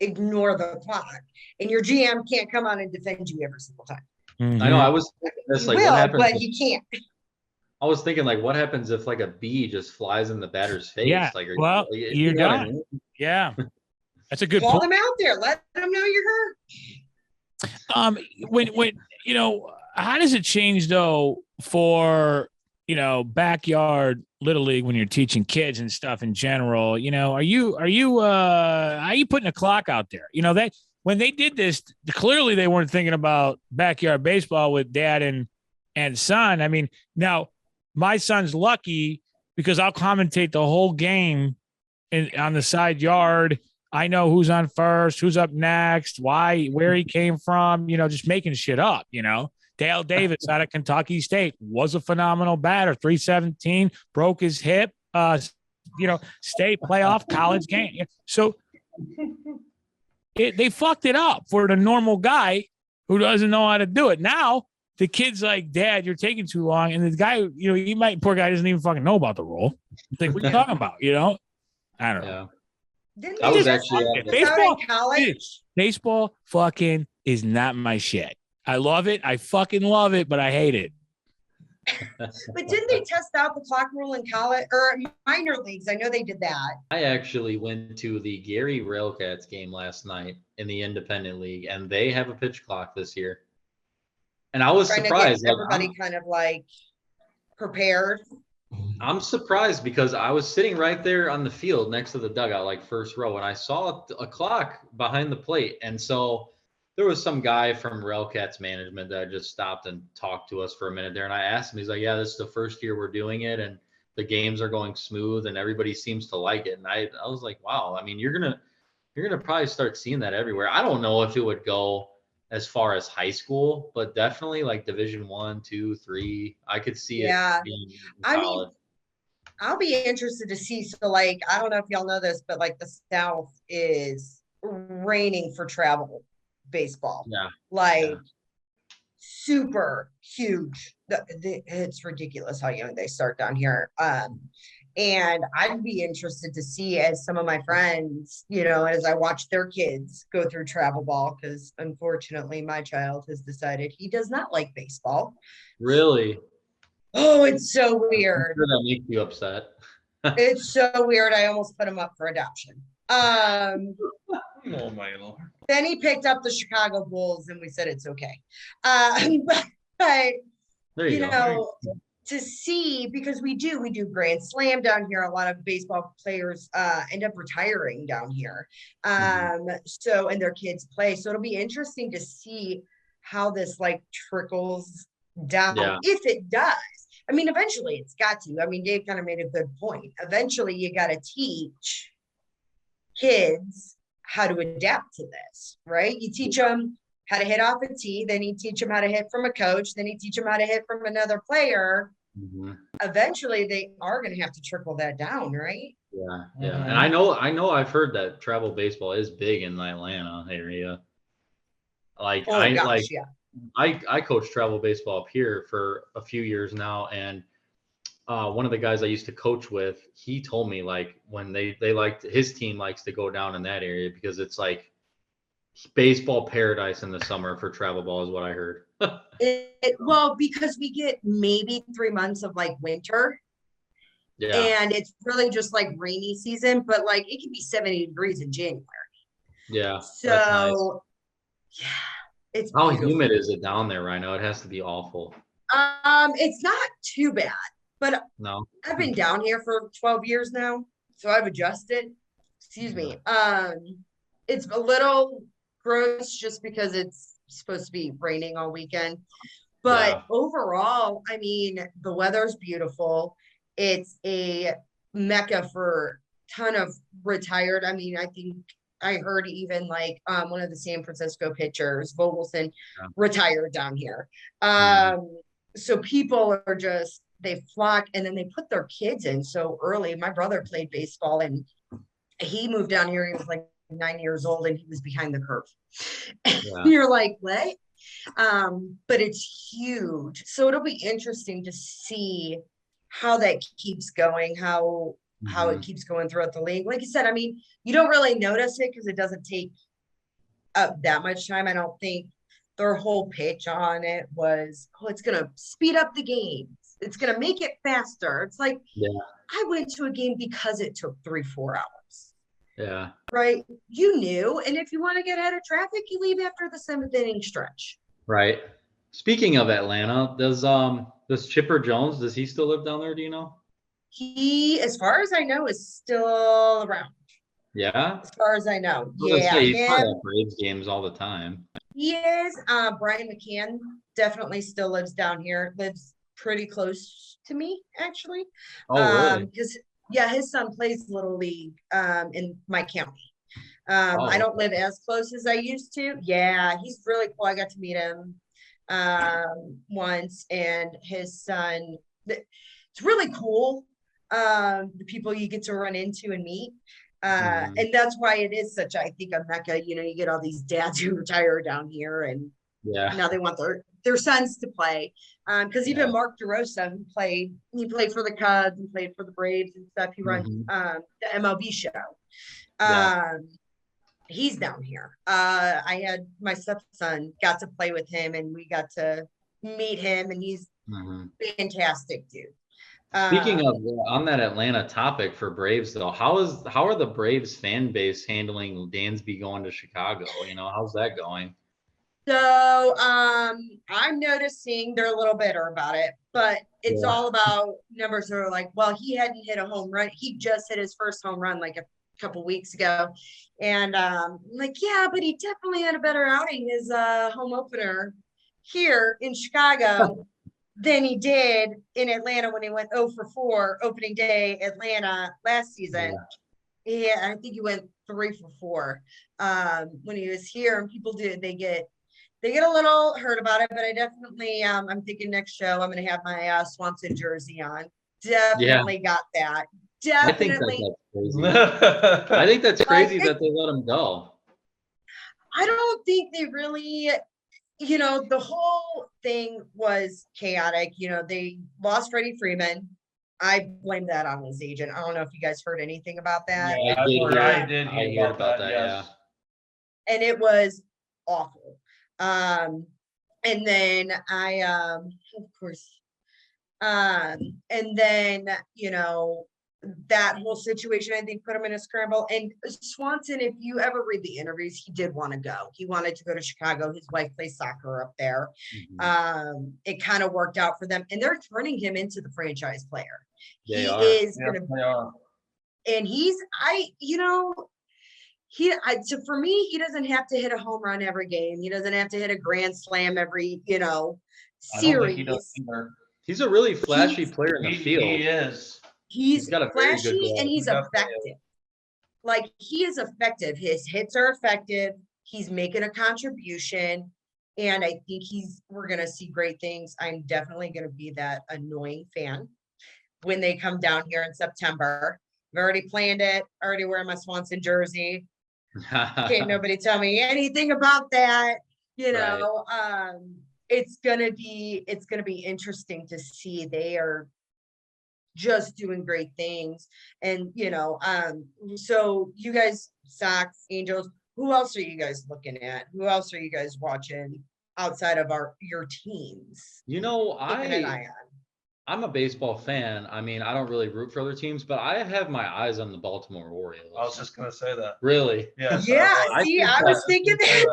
S3: ignore the clock, and your GM can't come on and defend you every single time.
S2: I know. I was thinking this,
S3: what happens? But he can't.
S2: I was thinking, like, what happens if like a bee just flies in the batter's face?
S1: Yeah.
S2: Like,
S1: Well, you're
S2: you know what I
S1: done.
S2: mean?
S1: Yeah. That's a good
S3: Call
S1: point.
S3: them out there. Let them know you're hurt.
S1: When how does it change though for backyard little league when you're teaching kids and stuff in general? Are you putting a clock out there? That when they did this, clearly they weren't thinking about backyard baseball with dad and son. I mean, now my son's lucky because I'll commentate the whole game on the side yard. I know who's on first, who's up next, where he came from, just making shit up, Dale Davis out of Kentucky State was a phenomenal batter, 317, broke his hip, state playoff college game. So they fucked it up for the normal guy who doesn't know how to do it. Now the kid's like, Dad, you're taking too long. And the guy, poor guy doesn't even fucking know about the rule. It's like, what are you talking about? I don't know.
S2: Yeah.
S3: Didn't
S2: I
S3: they
S2: was
S3: just
S2: actually
S3: out
S2: at
S1: baseball.
S3: in college?
S1: Baseball fucking is not my shit. I love it. I fucking love it, but I hate it.
S3: But didn't they test out the clock rule in college or minor leagues? I know they did that.
S2: I actually went to the Gary Railcats game last night in the Independent League, and they have a pitch clock this year. And I was
S3: Trying
S2: surprised.
S3: to get everybody kind of like prepared.
S2: I'm surprised because I was sitting right there on the field next to the dugout, like first row, and I saw a clock behind the plate. And so there was some guy from Railcats management that just stopped and talked to us for a minute there. And I asked him, he's like, yeah, this is the first year we're doing it, and the games are going smooth and everybody seems to like it. And I was like, wow, I mean, you're gonna probably start seeing that everywhere. I don't know if it would go as far as high school, but definitely like Division 1, 2, 3. I could see it being college.
S3: I'll be interested to see. So, like, I don't know if y'all know this, but like the South is raining for travel baseball.
S2: Yeah.
S3: Like, super huge. It's ridiculous how young they start down here. And I'd be interested to see as some of my friends, as I watch their kids go through travel ball, because unfortunately my child has decided he does not like baseball.
S2: Really?
S3: Oh, it's so weird.
S2: I'm sure that makes you upset.
S3: It's so weird. I almost put him up for adoption.
S4: Oh my Lord.
S3: Then he picked up the Chicago Bulls and we said it's okay. But
S2: There you go.
S3: To see, because we do Grand Slam down here. A lot of baseball players end up retiring down here. So, and their kids play. So it'll be interesting to see how this like trickles down, if it does. I mean, eventually it's got to. I mean, Dave kind of made a good point. Eventually you got to teach kids how to adapt to this, right? You teach them how to hit off a tee, then you teach them how to hit from a coach, then you teach them how to hit from another player. Eventually they are going to have to trickle that down, right?
S2: Yeah. And I know I've heard that travel baseball is big in the Atlanta area. Like I coach travel baseball up here for a few years now, and one of the guys I used to coach with, he told me like when they liked, his team likes to go down in that area because it's like baseball paradise in the summer for travel ball is what I heard.
S3: Well, because we get maybe 3 months of like winter. Yeah. And it's really just like rainy season, but like it can be 70 degrees in January.
S2: Yeah.
S3: So yeah. It's
S2: how humid is it down there, Rhino? It has to be awful.
S3: It's not too bad, but
S2: no,
S3: I've been down here for 12 years now, so I've adjusted. Excuse me. It's a little gross just because it's supposed to be raining all weekend, but overall, I mean, the weather's beautiful. It's a mecca for a ton of retired. I mean, I think I heard even like one of the San Francisco pitchers, Vogelson, retired down here. So people are just, they flock and then they put their kids in so early. My brother played baseball and he moved down here. He was like 9 years old and he was behind the curve. You're like, what? But it's huge. So it'll be interesting to see how that keeps going, how it keeps going throughout the league. Like you said, I mean, you don't really notice it because it doesn't take up that much time. I don't think their whole pitch on it was, it's going to speed up the games. it's going to make it faster. It's like,
S2: Yeah.
S3: I went to a game because it took 3-4 hours.
S2: Yeah.
S3: Right. You knew. And if you want to get out of traffic, you leave after the 7th inning stretch.
S2: Right. Speaking of Atlanta, does Chipper Jones, does he still live down there? Do you know?
S3: He, as far as I know, is still around.
S2: Yeah.
S3: As far as I know.
S2: I was gonna
S3: Yeah.
S2: say, he's probably
S3: Him.
S2: at Braves games all the time.
S3: He is. Brian McCann definitely still lives down here. Lives pretty close to me, actually.
S2: Oh, really?
S3: Because his son plays Little League in my county.
S2: Oh,
S3: I don't live as close as I used to. Yeah, he's really cool. I got to meet him once, and his son. It's really cool. The people you get to run into and meet. And that's why it is such, I think, a mecca. You know, you get all these dads who retire down here, and now they want their sons to play. Because even Mark DeRosa, who played for the Cubs and played for the Braves and stuff. He runs the MLB show. He's down here. I had my stepson got to play with him, and we got to meet him, and he's fantastic dude.
S2: Speaking of on that Atlanta topic for Braves though, how are the Braves fan base handling Dansby going to Chicago? You know, how's that going?
S3: So I'm noticing they're a little bitter about it, but it's all about numbers. That are like, well, he hadn't hit a home run. He just hit his first home run like a couple weeks ago. And like, yeah, but he definitely had a better outing his home opener here in Chicago than he did in Atlanta when he went 0 for 4 opening day Atlanta last season. Yeah, I think he went 3 for 4 when he was here. And people they get a little hurt about it, but I definitely I'm thinking next show I'm going to have my Swanson jersey on. Definitely got that. Definitely.
S2: I think that's crazy that they let him go.
S3: I don't think they really, the whole thing was chaotic. They lost Freddie Freeman. I blame that on his agent. I don't know if you guys heard anything about that.
S4: Yeah, I did hear about that, yes.
S3: And it was awful. And then of course, and then, that whole situation, I think, put him in a scramble. And Swanson, if you ever read the interviews, he did want to go. He wanted to go to Chicago. His wife plays soccer up there. It kind of worked out for them. And they're turning him into the franchise player. And so for me, he doesn't have to hit a home run every game. He doesn't have to hit a grand slam every, series.
S2: He's a really flashy player in the field.
S4: He is.
S3: He's got a flashy and he's effective. Like, he is effective. His hits are effective. He's making a contribution. And I think we're going to see great things. I'm definitely going to be that annoying fan when they come down here in September. I've already planned it. Already wearing my Swanson jersey. Can't nobody tell me anything about that. It's gonna be interesting to see. They are just doing great things. And so you guys, Sox, Angels, who else are you guys looking at? Who else are you guys watching outside of your teams?
S2: I'm a baseball fan. I mean, I don't really root for other teams, but I have my eyes on the Baltimore Orioles.
S4: I was just going to say that.
S2: Really?
S4: Yeah.
S3: I was thinking that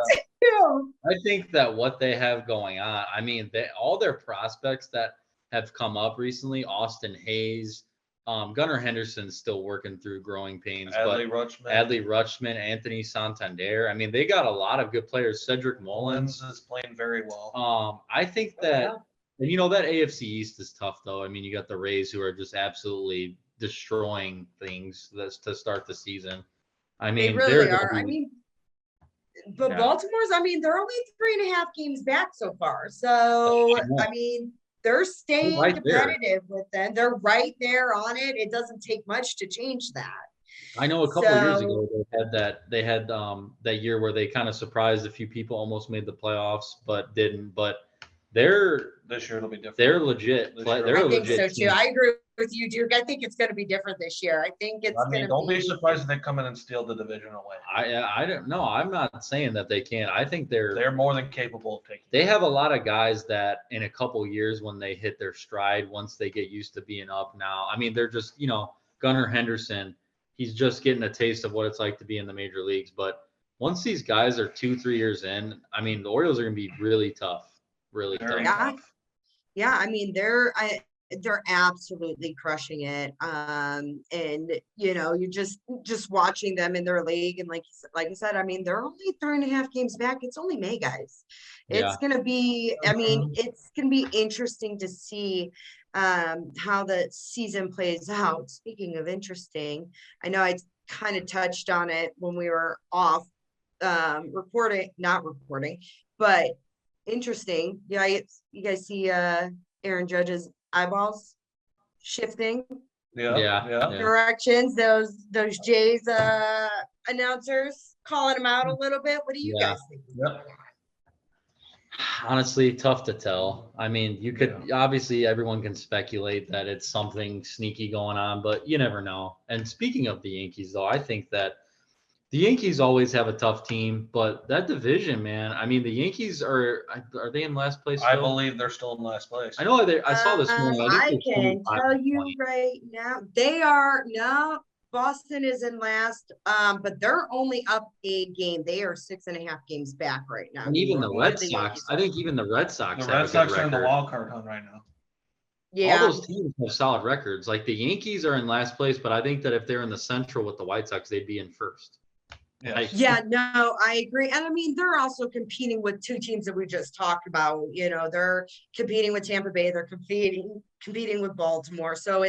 S3: too.
S2: I think that what they have going on, I mean, all their prospects that have come up recently, Austin Hayes, Gunnar Henderson's still working through growing pains. Adley Rutschman, Anthony Santander. I mean, they got a lot of good players. Cedric Mullins
S4: is playing very well.
S2: I think that. And that AFC East is tough, though. I mean, you got the Rays who are just absolutely destroying things to start the season. I mean,
S3: they really are. But Baltimore's, they're only 3.5 games back so far. So, they're staying competitive with them. They're right there on it. It doesn't take much to change that.
S2: I know a couple of years ago they had that year where they kind of surprised a few people, almost made the playoffs, but didn't. But
S4: This year it'll be different.
S2: They're legit. They're
S3: I
S2: a
S3: think so
S2: legit
S3: too.
S2: team.
S3: I agree with you, Duke. I think it's going to be different this year. I think it's going to
S4: Don't be
S3: be.
S4: surprised if they come in and steal the division away.
S2: I don't know. I'm not saying that they can't. I think
S4: They're more than capable of taking.
S2: they have a lot of guys that in a couple years when they hit their stride, once they get used to being up now. I mean, they're just, Gunnar Henderson, he's just getting a taste of what it's like to be in the major leagues. But once these guys are 2-3 years in, I mean, the Orioles are going to be really tough. Really
S4: Very
S2: tough.
S4: tough.
S3: Yeah, I mean they're absolutely crushing it. And you're just watching them in their league, and like I said, I mean they're only 3.5 games back. It's only May, guys. It's gonna be. I mean, it's gonna be interesting to see how the season plays out. Speaking of interesting, I know I kind of touched on it when we were off not reporting, but. Interesting. Yeah, you guys see Aaron Judge's eyeballs shifting
S4: Yeah.
S3: directions. Those Jays announcers calling him out a little bit. What do you guys think?
S4: Yep.
S2: Honestly, tough to tell. I mean, you could obviously everyone can speculate that it's something sneaky going on, but you never know. And speaking of the Yankees, though, I think that the Yankees always have a tough team, but that division, man. I mean, the Yankees are they in last place?
S4: I believe they're still in last place.
S2: I know. I saw this morning.
S3: I can tell you
S2: 20.
S3: right now, they are no. Boston is in last, but they're only up a game. They are 6.5 games back right now.
S2: And even the Red Sox. I think even the Red Sox.
S4: The Red Sox are in the wild card hunt right now.
S3: Yeah.
S2: All those teams have solid records. Like the Yankees are in last place, but I think that if they're in the Central with the White Sox, they'd be in first.
S3: Yeah, no, I agree. And I mean, they're also competing with two teams that we just talked about. They're competing with Tampa Bay. They're competing with Baltimore. So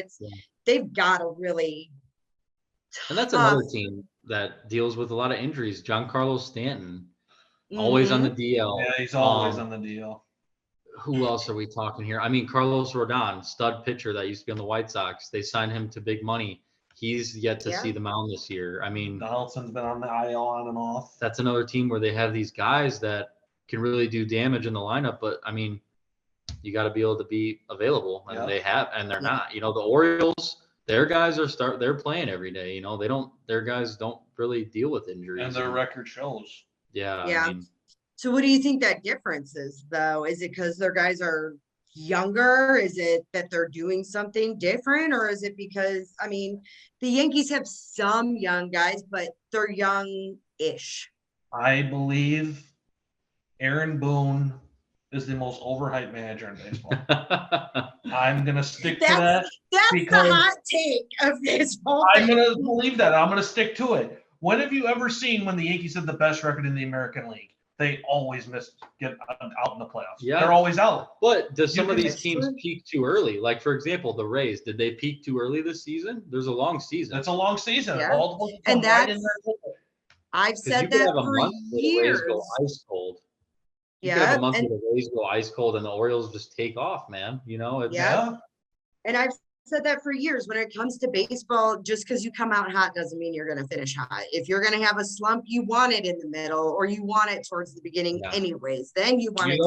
S3: they've got a really
S2: and that's another team that deals with a lot of injuries. Giancarlo Stanton, always on the DL.
S4: Yeah, he's always on the DL.
S2: Who else are we talking here? I mean, Carlos Rodon, stud pitcher that used to be on the White Sox. They signed him to big money. He's yet to see the mound this year. I mean,
S4: Donaldson's been on the IL on and off.
S2: That's another team where they have these guys that can really do damage in the lineup. But I mean, you got to be able to be available, and they're not. The Orioles, their guys they're playing every day. Their guys don't really deal with injuries.
S4: And their record shows.
S2: Yeah.
S3: Yeah.
S2: I mean,
S3: so what do you think that difference is, though? Is it because their guys are younger? Is it that they're doing something different, or is it because the Yankees have some young guys, but they're young-ish?
S4: I believe Aaron Boone is the most overhyped manager in baseball. I'm gonna stick to that.
S3: That's the hot take of baseball.
S4: I'm gonna believe that. I'm gonna stick to it. When have you ever seen when the Yankees have the best record in the American League? They always get out in the playoffs. Yeah. They're always out.
S2: But does some of these teams peak too early? Like, for example, the Rays, did they peak too early this season? There's a long season.
S4: It's a long season.
S3: Yeah. And I've said that for years.
S2: The Rays go ice cold. You could
S3: Yeah.
S2: have a month where the Rays go ice cold and the Orioles just take off, man.
S3: Yeah. And I've said that for years. When it comes to baseball, just because you come out hot doesn't mean you're going to finish hot. If you're going to have a slump, you want it in the middle, or you want it towards the beginning anyways. Then you want
S4: it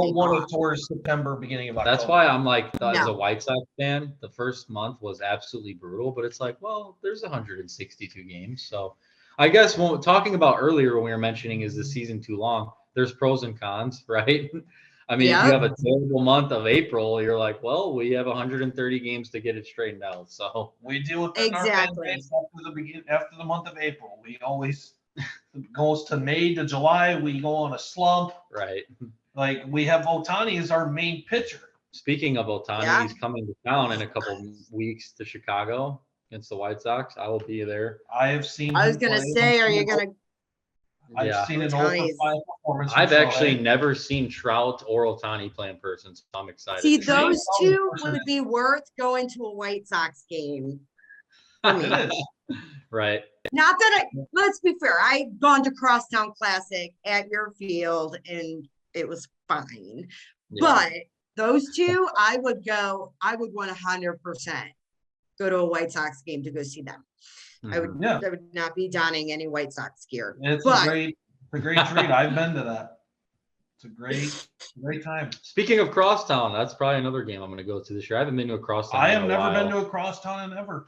S4: towards September, beginning of October.
S2: That's why I'm like, as a White Sox fan, the first month was absolutely brutal, but it's like, well, there's 162 games. So I guess when talking about earlier when we were mentioning is the season too long, there's pros and cons, right? I mean, if you have a terrible month of April, you're like, well, we have 130 games to get it straightened out. So
S4: we deal with that in our fan base after the month of April. We always goes to May to July. We go on a slump.
S2: Right.
S4: Like we have Ohtani as our main pitcher.
S2: Speaking of Ohtani, he's coming to town in a couple weeks to Chicago against the White Sox. I will be there.
S3: I was going to say, are you going to?
S4: I've seen an 0-5 performance.
S2: I've actually never seen Trout or Ohtani play in person, so I'm excited.
S3: See, those two would be worth going to a White Sox game.
S2: Right.
S3: Not that let's be fair. I've gone to Crosstown Classic at your field and it was fine. Yeah. But those two, I would 100% go to a White Sox game to go see them. I would not be donning any White Sox gear.
S4: It's a great treat. I've been to that. It's a great time.
S2: Speaking of Crosstown, that's probably another game I'm going to go to this year. I haven't been to a Crosstown.
S4: I have never been to a Crosstown in ever.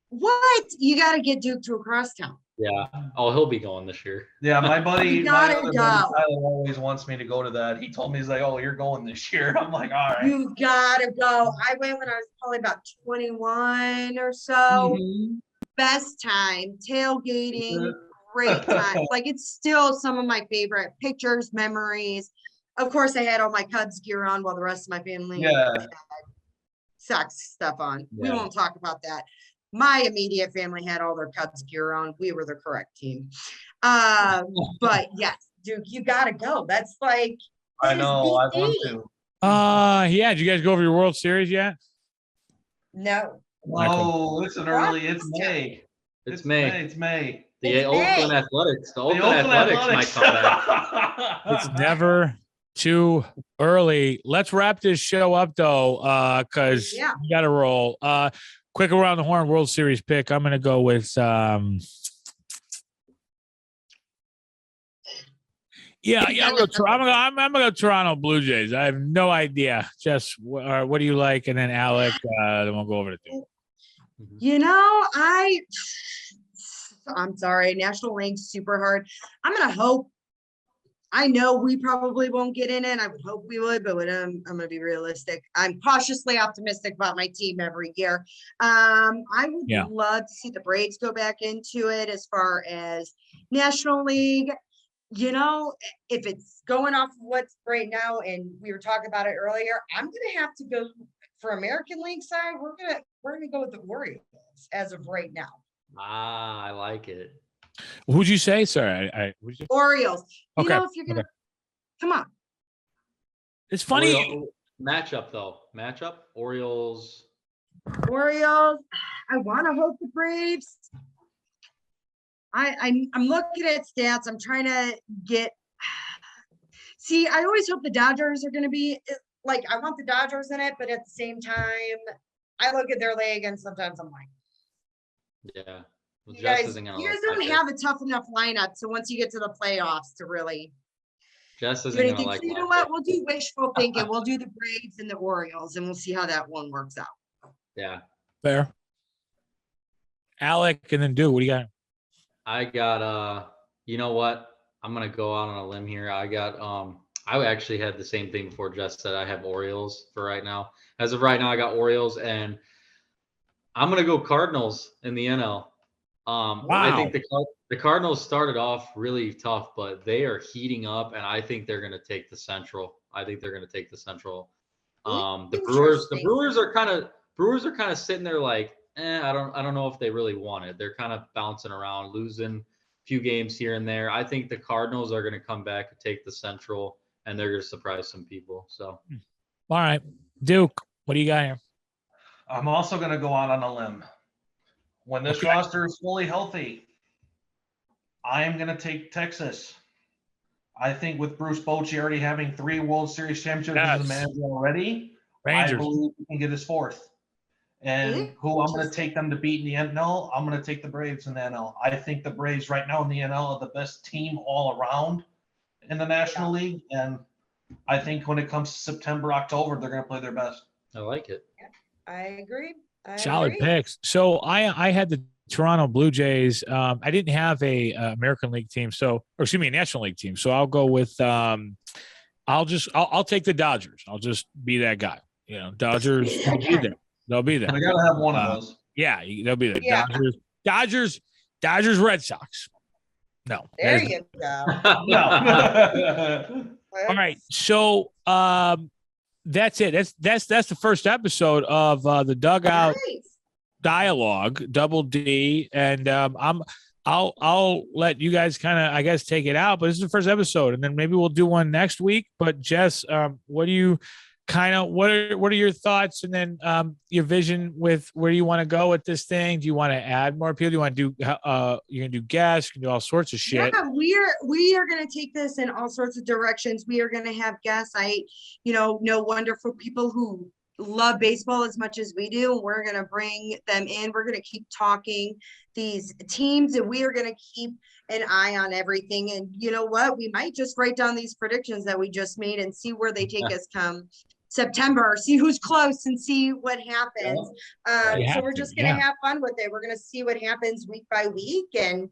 S3: What? You got to get Duke to a crosstown.
S2: Yeah. Oh, he'll be going this year.
S4: Yeah, my buddy,
S3: You
S4: my
S3: gotta
S4: other buddy,
S3: go.
S4: Tyler always wants me to go to that. He told me, he's like, "Oh, you're going this year." I'm like, "All right."
S3: You gotta go. I went when I was probably about 21 or so. Best time, tailgating, great time. Like, it's still some of my favorite pictures, memories. Of course, I had all my Cubs gear on while the rest of my family had Sox stuff on. We
S2: Yeah.
S3: won't talk about that. My immediate family had all their Cubs gear on. We were the correct team. But yes, Duke, you gotta go. That's like,
S4: I
S3: this is
S4: know. I want
S3: DC.
S4: to.
S1: Yeah. Did you guys go over your World Series yet?
S3: No.
S4: Oh, it's It's May.
S2: It's May.
S4: It's May.
S2: The
S3: It's
S2: Oakland
S3: May.
S2: Athletics. The Oakland Athletics might come back.
S1: It's never too early. Let's wrap this show up though, because
S3: Yeah.
S1: you got to roll. Quick around the horn World Series pick. I'm going to go with I'm gonna go Toronto Blue Jays. I have no idea. Just what do you like? And then Alec, then we'll go over to Duke.
S3: You know, I'm sorry, National League's super hard. I'm gonna hope. I know we probably won't get in it. I would hope we would, but I'm gonna be realistic. I'm cautiously optimistic about my team every year. I would love to see the Braves go back into it as far as National League. You know, if it's going off of what's right now, and we were talking about it earlier, I'm gonna have to go for American League side. We're gonna go with the Orioles as of right now.
S2: Ah, I like it.
S1: Who'd you say? Sorry, who'd you say?
S3: Orioles. You
S1: Okay.
S3: know, if you're gonna come on.
S1: It's funny.
S2: Matchup though. Orioles.
S3: I want to hope the Braves. I'm looking at stats. I'm trying to get. See, I always hope the Dodgers are going to be like, I want the Dodgers in it, but at the same time, I look at their league and sometimes I'm like,
S2: yeah. Well,
S3: you guys don't have a tough enough lineup. So once you get to the playoffs to really
S2: Jess
S3: do
S2: isn't
S3: anything.
S2: gonna like.
S3: So you know what? We'll do wishful thinking. We'll do the Braves and the Orioles, and we'll see how that one works out.
S2: Yeah.
S1: Fair. Alec, and then Duke. What do you got?
S2: I got you know what? I'm gonna go out on a limb here. I got I actually had the same thing before Jess said. I have Orioles for right now. As of right now, I got Orioles, and I'm gonna go Cardinals in the NL. I think the Cardinals started off really tough, but they are heating up, and I think they're gonna take the Central. The Brewers are kind of sitting there like, I don't know if they really want it. They're kind of bouncing around, losing a few games here and there. I think the Cardinals are going to come back and take the Central, and they're going to surprise some people. So,
S1: all right, Duke, what do you got here?
S4: I'm also going to go out on a limb. When this roster is fully healthy, I am going to take Texas. I think with Bruce Bochy already having 3 World Series championships as a manager already,
S1: Rangers.
S4: I believe he can get his 4th. And who I'm going to take them to beat in the NL, I'm going to take the Braves in the NL. I think the Braves right now in the NL are the best team all around in the National League. And I think when it comes to September, October, they're going to play their best.
S2: I like it.
S3: I agree.
S1: Solid picks. So I had the Toronto Blue Jays. I didn't have a American League team, a National League team. So I'll go with I'll take the Dodgers. I'll just be that guy. You know, Dodgers will be there. They'll be there.
S4: I gotta have one of those.
S1: Yeah, they'll be there.
S3: Yeah.
S1: Dodgers, Red Sox. No.
S3: There you go.
S4: No.
S1: All right. So that's it. That's the first episode of the Dugout Dialogue, Double D, and I'll let you guys kind of, I guess, take it out. But this is the first episode, and then maybe we'll do one next week. But Jess, what are your thoughts, and then your vision with where you want to go with this thing? Do you want to add more people? Do you want to do you're gonna do guests, you can do all sorts of shit?
S3: Yeah, we are gonna take this in all sorts of directions. We are gonna have guests. I know wonderful people who love baseball as much as we do. We're going to bring them in. We're going to keep talking these teams, and we are going to keep an eye on everything. And you know what? We might just write down these predictions that we just made and see where they take us come September, see who's close and see what happens. So we're just going to have fun with it. We're going to see what happens week by week. And,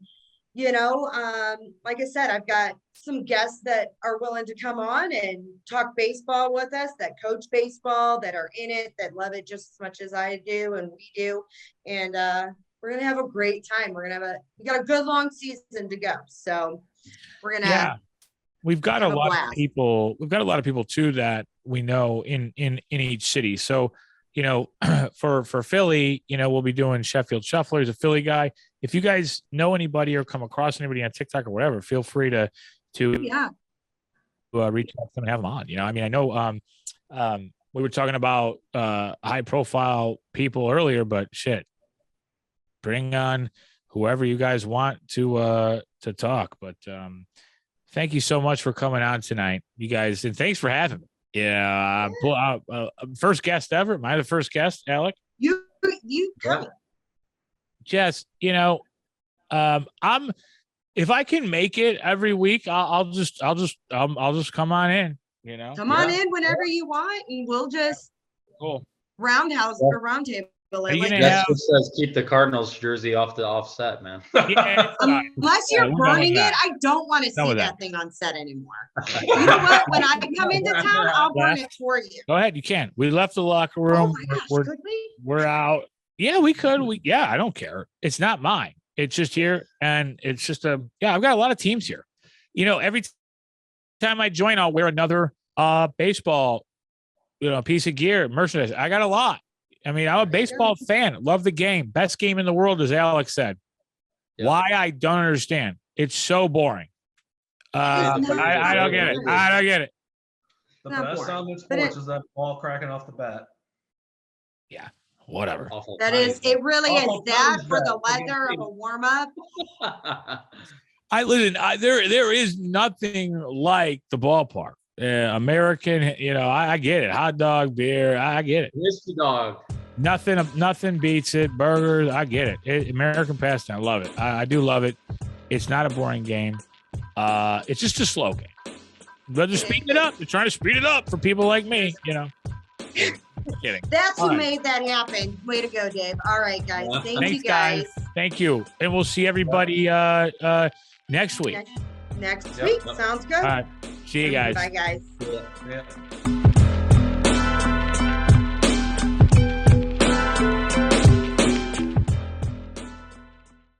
S3: you know, like I said, I've got some guests that are willing to come on and talk baseball with us, that coach baseball, that are in it, that love it just as much as I do and we do. And we're going to have a great time. We got a good long season to go. So we're going to
S1: We've got a lot of people. We've got a lot of people too that we know in each city. So, you know, for Philly, you know, we'll be doing Sheffield Shuffler. He's a Philly guy. If you guys know anybody or come across anybody on TikTok or whatever, feel free to reach out to them and have them on. You know, I mean, I know we were talking about high profile people earlier, but shit, bring on whoever you guys want to talk. But thank you so much for coming on tonight, you guys, and thanks for having me. Yeah, first guest ever. Am I the first guest, Alec?
S3: You
S1: Just, you know, I'm if I can make it every week, I'll just come on in. You know,
S3: come on in whenever you want, and we'll just roundhouse or roundtable.
S2: That's what says keep the Cardinals jersey off the offset, man.
S3: Unless you're burning it, I don't want to see that thing on set anymore. You know what? When I come into town, I'll burn it for you.
S1: Go ahead, you can. We left the locker room.
S3: Oh my gosh, could we?
S1: We're out. Yeah, we could. I don't care. It's not mine. It's just here, and it's just I've got a lot of teams here. You know, every time I join, I'll wear another baseball, you know, piece of gear, merchandise. I got a lot. I mean, I'm a baseball fan. Love the game. Best game in the world, as Alex said. Yep. Why? I don't understand. It's so boring. I don't get it. I don't get it.
S4: The best sound in sports is that ball cracking off the bat.
S1: Yeah, whatever.
S3: It really is that for the weather of a warm up.
S1: There is nothing like the ballpark. American, you know, I get it. Hot dog, beer, I get it.
S2: Whiskey dog.
S1: Nothing beats it. Burgers, I get it. American pastime, I love it. I do love it. It's not a boring game. It's just a slow game. They're speeding it up. They're trying to speed it up for people like me, you know. Kidding.
S3: That's who made that happen. Way to go, Dave. All right, guys. Thanks, you guys.
S1: Thank you. And we'll see everybody next week.
S3: Next week. Sounds good.
S1: All right. See you guys.
S3: Bye, guys.
S2: Yeah.